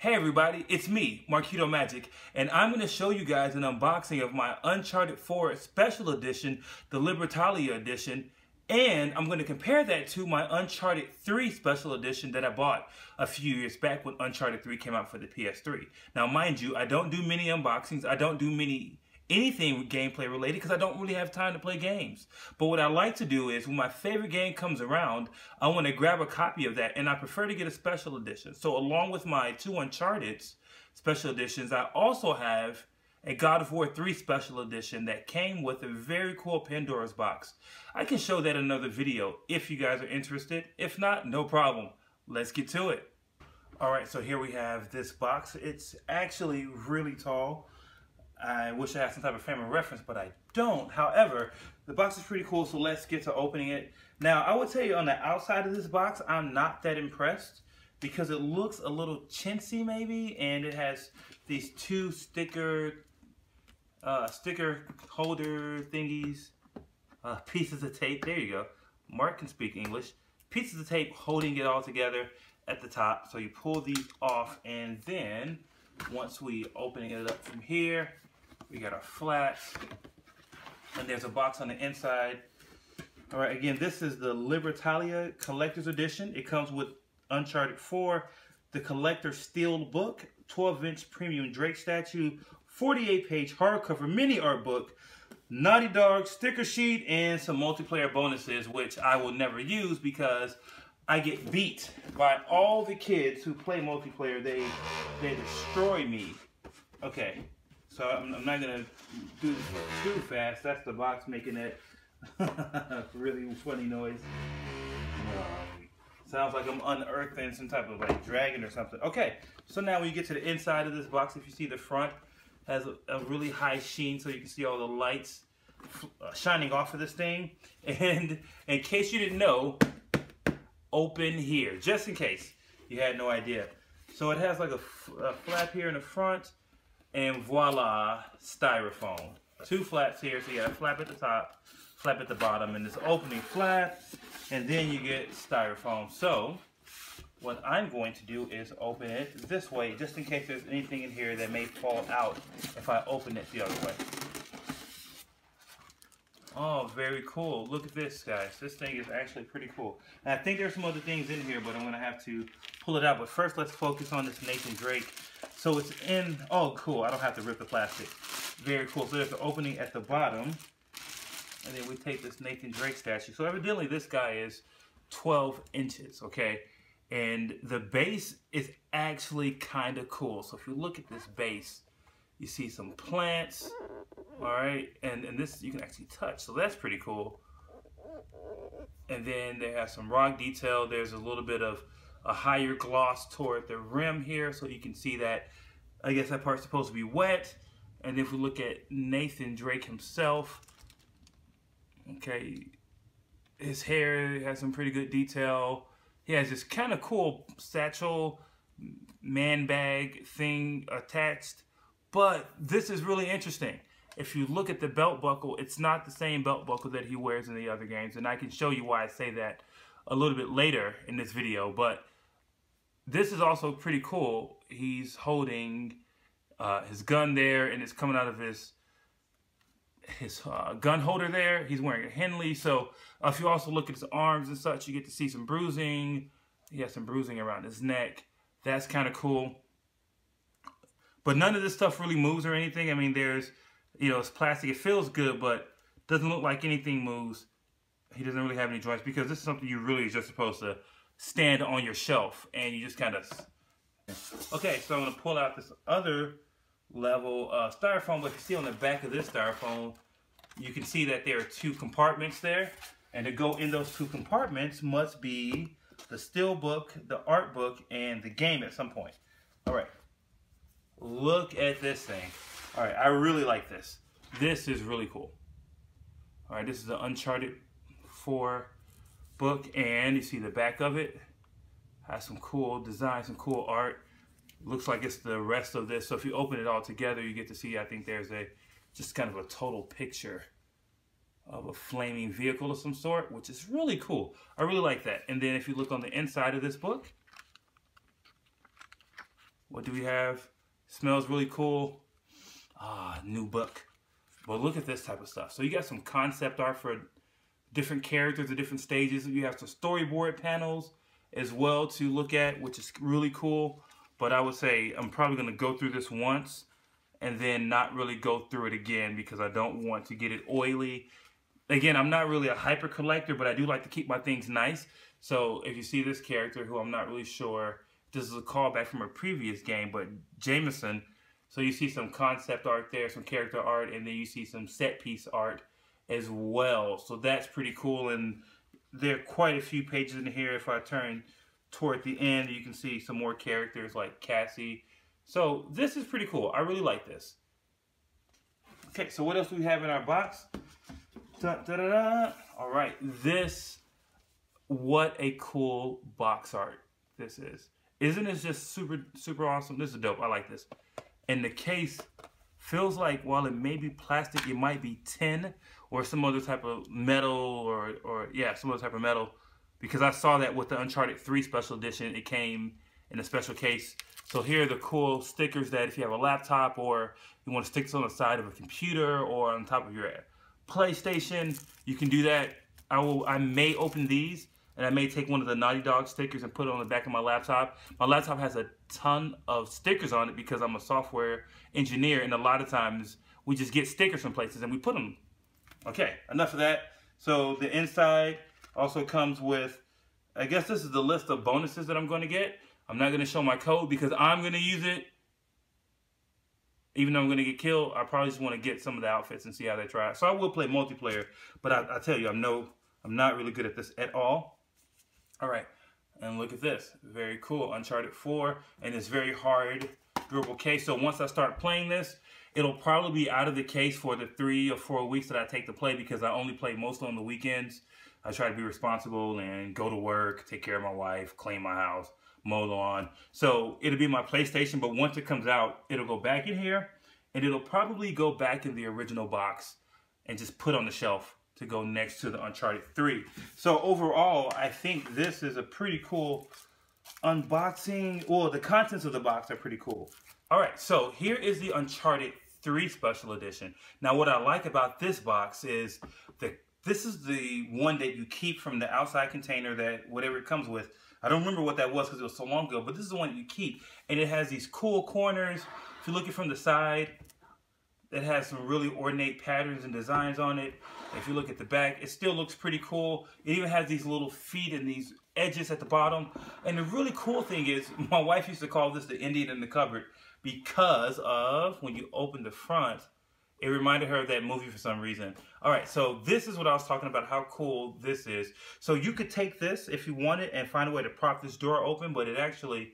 Hey everybody, it's me, Marquito Magic, and I'm going to show you guys an unboxing of my Uncharted 4 Special Edition, the Libertalia Edition, and I'm going to compare that to my Uncharted 3 Special Edition that I bought a few years back when Uncharted 3 came out for the PS3. Now mind you, I don't do many unboxings, I don't do anything with gameplay related because I don't really have time to play games. But what I like to do is when my favorite game comes around, I want to grab a copy of that, and I prefer to get a special edition. So along with my two Uncharted special editions, I also have a God of War 3 special edition that came with a very cool Pandora's box. I can show that in another video if you guys are interested. If not, no problem. Let's get to it. Alright, so here we have this box. It's actually really tall. I wish I had some type of frame of reference, but I don't. However, the box is pretty cool, so let's get to opening it. Now, I would tell you on the outside of this box, I'm not that impressed because it looks a little chintzy maybe, and it has these two sticker holder thingies, pieces of tape. There you go. Mark can speak English. Pieces of tape holding it all together at the top. So you pull these off, and then once we open it up from here, we got our flats, and there's a box on the inside. All right, again, this is the Libertalia Collector's Edition. It comes with Uncharted 4, the Collector Sealed Book, 12-inch premium Drake statue, 48-page hardcover mini art book, Naughty Dog sticker sheet, and some multiplayer bonuses, which I will never use because I get beat by all the kids who play multiplayer. They destroy me. Okay, so I'm not gonna do this too fast. That's the box making that really funny noise. Sounds like I'm unearthing some type of like dragon or something. Okay, so now when you get to the inside of this box, if you see the front has a really high sheen, so you can see all the lights shining off of this thing. And in case you didn't know, open here, just in case you had no idea. So it has like a flap here in the front, and voila, styrofoam. Two flaps here, so you got a flap at the top, flap at the bottom, and this opening flap, and then you get styrofoam. So what I'm going to do is open it this way, just in case there's anything in here that may fall out if I open it the other way. Oh, very cool. Look at this, guys. This thing is actually pretty cool. And I think there's some other things in here, but I'm going to have to pull it out. But first, let's focus on this Nathan Drake. So it's in, oh, cool. I don't have to rip the plastic. Very cool. So there's the opening at the bottom. And then we take this Nathan Drake statue. So evidently, this guy is 12 inches, okay? And the base is actually kind of cool. So if you look at this base, you see some plants. All right, and this you can actually touch, so that's pretty cool. And then they have some rock detail. There's a little bit of a higher gloss toward the rim here, so you can see that. I guess that part's supposed to be wet. And if we look at Nathan Drake himself, okay, his hair has some pretty good detail. He has this kind of cool satchel, man bag thing attached. But this is really interesting. If you look at the belt buckle, it's not the same belt buckle that he wears in the other games. And I can show you why I say that a little bit later in this video. But this is also pretty cool. He's holding his gun there, and it's coming out of his gun holder there. He's wearing a Henley. So if you also look at his arms and such, you get to see some bruising. He has some bruising around his neck. That's kind of cool. But none of this stuff really moves or anything. I mean, there's, you know, it's plastic. It feels good, but doesn't look like anything moves. He doesn't really have any joints because this is something you really are just supposed to stand on your shelf and you just kind of... Okay, so I'm going to pull out this other level styrofoam. But you see on the back of this styrofoam, you can see that there are two compartments there. And to go in those two compartments must be the still book, the art book, and the game at some point. All right. Look at this thing. All right, I really like this. This is really cool. All right, this is the Uncharted 4 book, and you see the back of it. Has some cool design, some cool art. Looks like it's the rest of this. So if you open it all together, you get to see, I think there's just kind of a total picture of a flaming vehicle of some sort, which is really cool. I really like that. And then if you look on the inside of this book, What do we have? Smells really cool. Ah, new book. But look at this type of stuff. So you got some concept art for different characters at different stages. You have some storyboard panels as well to look at, which is really cool. But I would say I'm probably going to go through this once and then not really go through it again because I don't want to get it oily. Again, I'm not really a hyper collector, but I do like to keep my things nice. So if you see this character, who I'm not really sure, this is a callback from a previous game, but Jameson. So you see some concept art there, some character art, and then you see some set piece art as well. So that's pretty cool, and there are quite a few pages in here. If I turn toward the end, you can see some more characters like Cassie. So this is pretty cool. I really like this. Okay, so what else do we have in our box? Da, da, da, da. All right, what a cool box art this is. Isn't this just super awesome? This is dope. I like this. And the case feels like, while it may be plastic, it might be tin or some other type of metal or yeah, some other type of metal. Because I saw that with the Uncharted 3 Special Edition, it came in a special case. So here are the cool stickers that if you have a laptop or you want to stick this on the side of a computer or on top of your PlayStation, you can do that. I may open these, and I may take one of the Naughty Dog stickers and put it on the back of my laptop. My laptop has a ton of stickers on it because I'm a software engineer, and a lot of times we just get stickers from places and we put them. Okay, enough of that. So the inside also comes with, I guess this is the list of bonuses that I'm going to get. I'm not going to show my code because I'm going to use it. Even though I'm going to get killed, I probably just want to get some of the outfits and see how they try. So I will play multiplayer, but I tell you, I'm not really good at this at all. All right, and look at this. Very cool. Uncharted 4, and it's very hard, durable case. So once I start playing this, it'll probably be out of the case for the 3 or 4 weeks that I take to play because I only play mostly on the weekends. I try to be responsible and go to work, take care of my wife, clean my house, mow the lawn. So it'll be my PlayStation, but once it comes out, it'll go back in here, and it'll probably go back in the original box and just put on the shelf to go next to the Uncharted 3. So overall, I think this is a pretty cool unboxing. Well, the contents of the box are pretty cool. All right, so here is the Uncharted 3 Special Edition. Now, what I like about this box is this is the one that you keep from the outside container that whatever it comes with. I don't remember what that was because it was so long ago, but this is the one that you keep. And it has these cool corners. If you look at it from the side, it has some really ornate patterns and designs on it. If you look at the back, it still looks pretty cool. It even has these little feet and these edges at the bottom. And the really cool thing is, my wife used to call this the Indian in the cupboard because of when you open the front, it reminded her of that movie for some reason. All right, so this is what I was talking about, how cool this is. So you could take this if you wanted and find a way to prop this door open, but it actually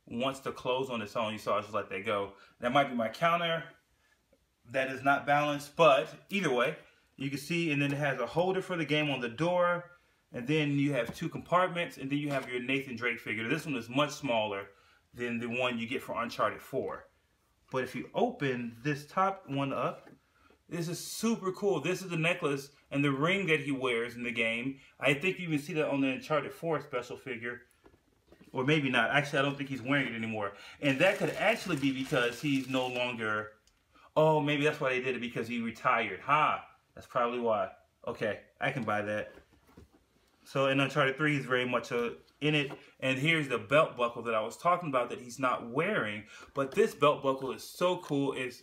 wants to close on its own. You saw I just let that go. That might be my counter. That is not balanced, but either way, you can see, and then it has a holder for the game on the door, and then you have 2 compartments, and then you have your Nathan Drake figure. This one is much smaller than the one you get for Uncharted 4. But if you open this top one up, this is super cool. This is the necklace and the ring that he wears in the game. I think you even see that on the Uncharted 4 special figure. Or maybe not. Actually, I don't think he's wearing it anymore. And that could actually be because he's no longer... Oh, maybe that's why they did it, because he retired. Ha! That's probably why. Okay, I can buy that. So in Uncharted 3, he's very much in it. And here's the belt buckle that I was talking about that he's not wearing. But this belt buckle is so cool. It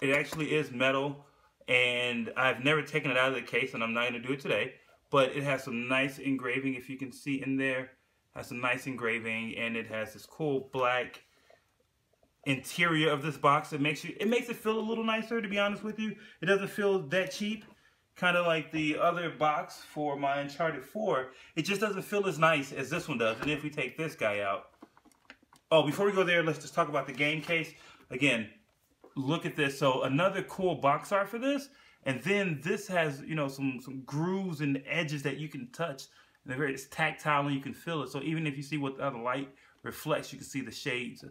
actually is metal. And I've never taken it out of the case, and I'm not going to do it today. But it has some nice engraving, if you can see in there. It has some nice engraving, and it has this cool black interior of this box. It makes it feel a little nicer, to be honest with you. It doesn't feel that cheap. Kind of like the other box for my Uncharted 4. It just doesn't feel as nice as this one does. And if we take this guy out... Oh, before we go there, let's just talk about the game case. Again, look at this. So another cool box art for this. And then this has, you know, some grooves and edges that you can touch. And it's tactile and you can feel it. So even if you see what the other light reflects, you can see the shades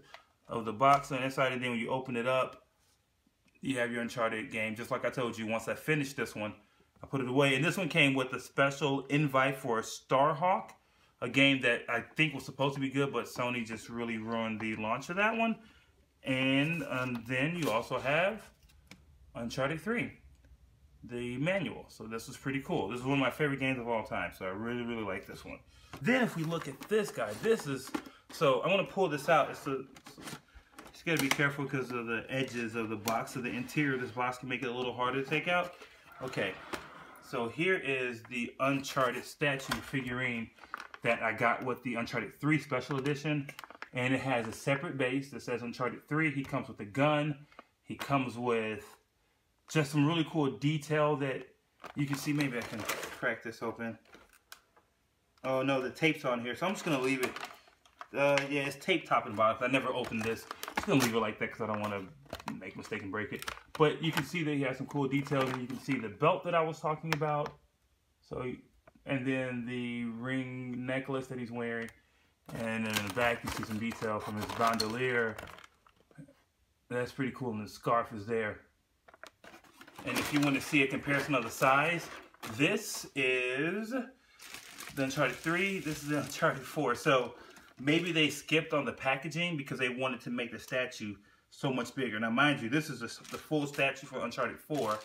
of the box on the inside. And then when you open it up, you have your Uncharted game. Just like I told you, once I finished this one, I put it away. And this one came with a special invite for Starhawk, a game that I think was supposed to be good, but Sony just really ruined the launch of that one. And then you also have Uncharted 3, the manual. So this was pretty cool. This is one of my favorite games of all time, so I really, really like this one. Then if we look at this guy, this is, so I want to pull this out. Just got to be careful because of the edges of the box. So the interior of this box can make it a little harder to take out. Okay, so here is the Uncharted statue figurine that I got with the Uncharted 3 Special Edition. And it has a separate base that says Uncharted 3. He comes with a gun. He comes with just some really cool detail that you can see. Maybe I can crack this open. Oh no, the tape's on here. So I'm just going to leave it. Yeah, it's taped top and bottom. I never opened this. I'm just going to leave it like that because I don't want to make a mistake and break it. But you can see that he has some cool details. And you can see the belt that I was talking about. So, and then the ring necklace that he's wearing. And then in the back you see some detail from his bandolier. That's pretty cool. And the scarf is there. And if you want to see a comparison of the size, this is the Uncharted 3. This is the Uncharted 4. So maybe they skipped on the packaging because they wanted to make the statue so much bigger. Now mind you, this is the full statue for Uncharted 4.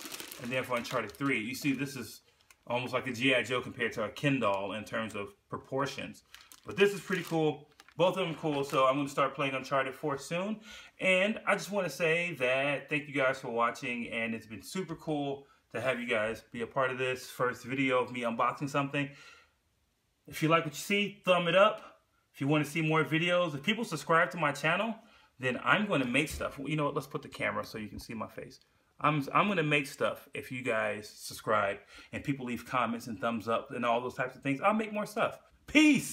And then for Uncharted 3, you see this is almost like a G.I. Joe compared to a Ken doll in terms of proportions. But this is pretty cool. Both of them cool. So I'm going to start playing Uncharted 4 soon. And I just want to say that thank you guys for watching. And it's been super cool to have you guys be a part of this first video of me unboxing something. If you like what you see, thumb it up. If you want to see more videos, if people subscribe to my channel, then I'm going to make stuff. You know what? Let's put the camera so you can see my face. I'm going to make stuff if you guys subscribe and people leave comments and thumbs up and all those types of things. I'll make more stuff. Peace!